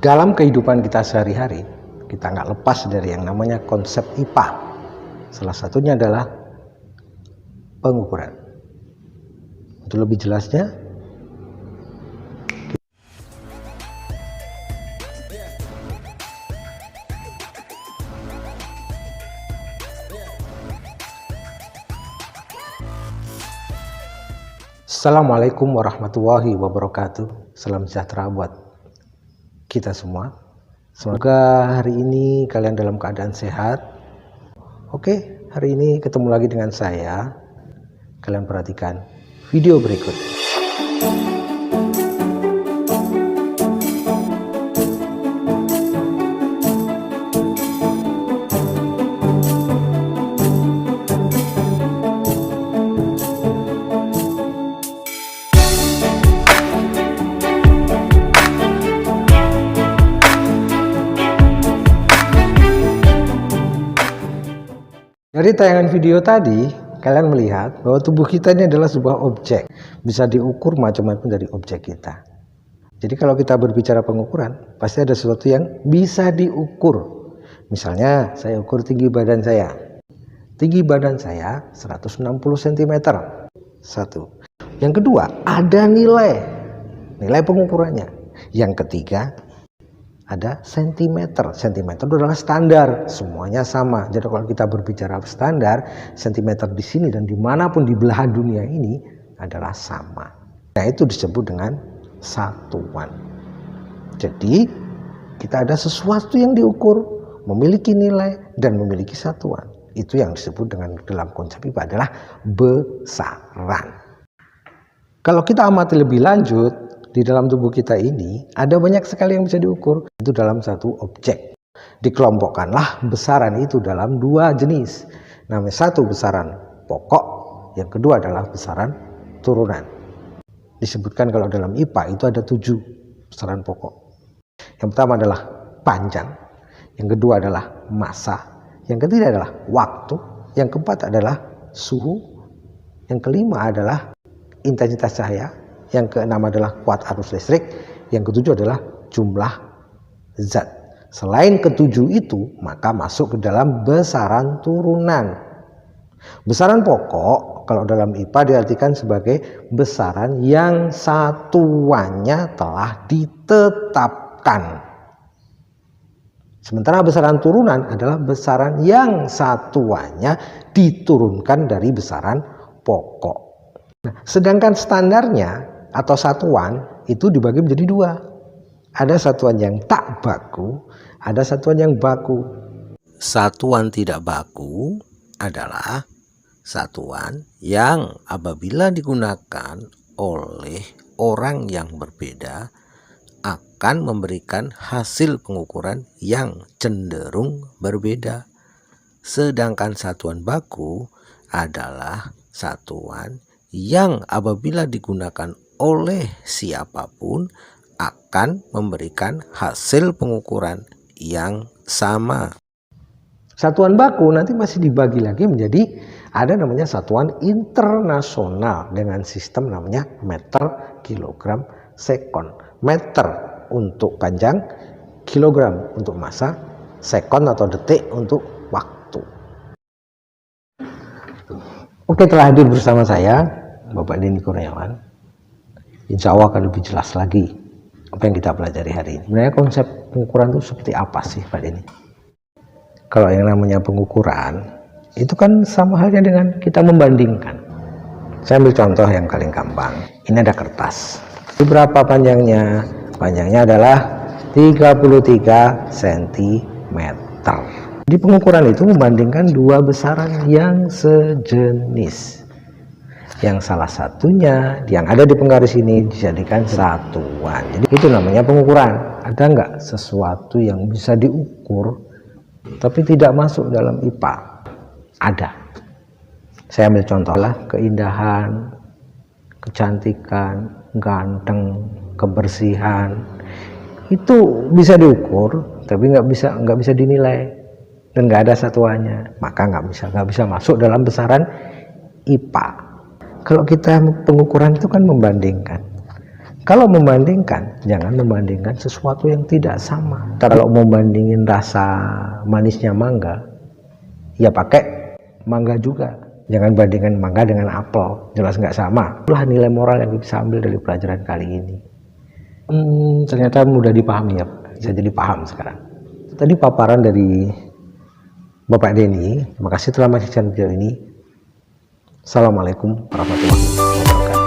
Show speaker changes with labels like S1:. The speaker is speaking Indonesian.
S1: Dalam kehidupan kita sehari-hari, kita nggak lepas dari yang namanya konsep IPA. Salah satunya adalah pengukuran. Untuk lebih jelasnya, Assalamualaikum warahmatullahi wabarakatuh. Salam sejahtera buat kita semua. Semoga hari ini kalian dalam keadaan sehat. Oke, hari ini ketemu lagi dengan saya. Kalian perhatikan video berikut. Dari tayangan video tadi, kalian melihat bahwa tubuh kita ini adalah sebuah objek. Bisa diukur macam-macam dari objek kita. Jadi kalau kita berbicara pengukuran, pasti ada sesuatu yang bisa diukur. Misalnya, saya ukur tinggi badan saya. Tinggi badan saya 160 cm. Satu. Yang kedua, ada nilai pengukurannya. Yang ketiga, ada sentimeter. Sentimeter itu adalah standar, semuanya sama. Jadi kalau kita berbicara standar, sentimeter di sini dan dimanapun di belahan dunia ini adalah sama. Nah, itu disebut dengan satuan. Jadi kita ada sesuatu yang diukur, memiliki nilai dan memiliki satuan. Itu yang disebut dengan dalam konsep IPA adalah besaran. Kalau kita amati lebih lanjut, di dalam tubuh kita ini ada banyak sekali yang bisa diukur. Itu dalam satu objek. Dikelompokkanlah besaran itu dalam dua jenis. Namanya satu besaran pokok, yang kedua adalah besaran turunan. Disebutkan kalau dalam IPA itu ada 7 besaran pokok. Yang pertama adalah panjang, yang kedua adalah massa, yang ketiga adalah waktu, yang keempat adalah suhu, yang kelima adalah intensitas cahaya, yang keenam adalah kuat arus listrik, yang ketujuh adalah jumlah zat. Selain ketujuh itu, maka masuk ke dalam besaran turunan. Besaran pokok, kalau dalam IPA diartikan sebagai besaran yang satuannya telah ditetapkan. Sementara besaran turunan adalah besaran yang satuannya diturunkan dari besaran pokok. Nah, sedangkan standarnya atau satuan itu dibagi menjadi 2. Ada satuan yang tak baku, ada satuan yang baku. Satuan tidak baku adalah satuan yang apabila digunakan oleh orang yang berbeda akan memberikan hasil pengukuran yang cenderung berbeda. Sedangkan satuan baku adalah satuan yang apabila digunakan oleh siapapun akan memberikan hasil pengukuran yang sama. Satuan baku nanti masih dibagi lagi menjadi ada namanya satuan internasional dengan sistem namanya meter, kilogram, sekon. Meter untuk panjang, kilogram untuk massa, sekon atau detik untuk waktu. Oke, telah hadir bersama saya Bapak Denny Kurniawan. Insya Allah akan lebih jelas lagi apa yang kita pelajari hari ini. Sebenarnya konsep pengukuran itu seperti apa sih Pak Denny? Kalau yang namanya pengukuran itu kan sama halnya dengan kita membandingkan. Saya ambil contoh yang paling gampang. Ini ada kertas. Ini berapa panjangnya? Panjangnya adalah 33 cm. Di pengukuran itu membandingkan 2 besaran yang sejenis. Yang salah satunya yang ada di penggaris ini dijadikan satuan. Jadi itu namanya pengukuran. Ada nggak sesuatu yang bisa diukur tapi tidak masuk dalam IPA? Ada. Saya ambil contoh lah, keindahan, kecantikan, ganteng, kebersihan. Itu bisa diukur tapi nggak bisa dinilai dan nggak ada satuannya. Maka nggak bisa masuk dalam besaran IPA. Kalau kita pengukuran itu kan membandingkan. Kalau membandingkan, jangan membandingkan sesuatu yang tidak sama. Kalau mau bandingin rasa manisnya mangga, ya pakai mangga juga. Jangan bandingkan mangga dengan apel, jelas nggak sama. Itulah nilai moral yang bisa ambil dari pelajaran kali ini. Ternyata mudah dipahami ya, saya jadi paham sekarang. Tadi paparan dari Bapak Denny. Terima kasih telah menyaksikan video ini. Assalamualaikum warahmatullahi wabarakatuh.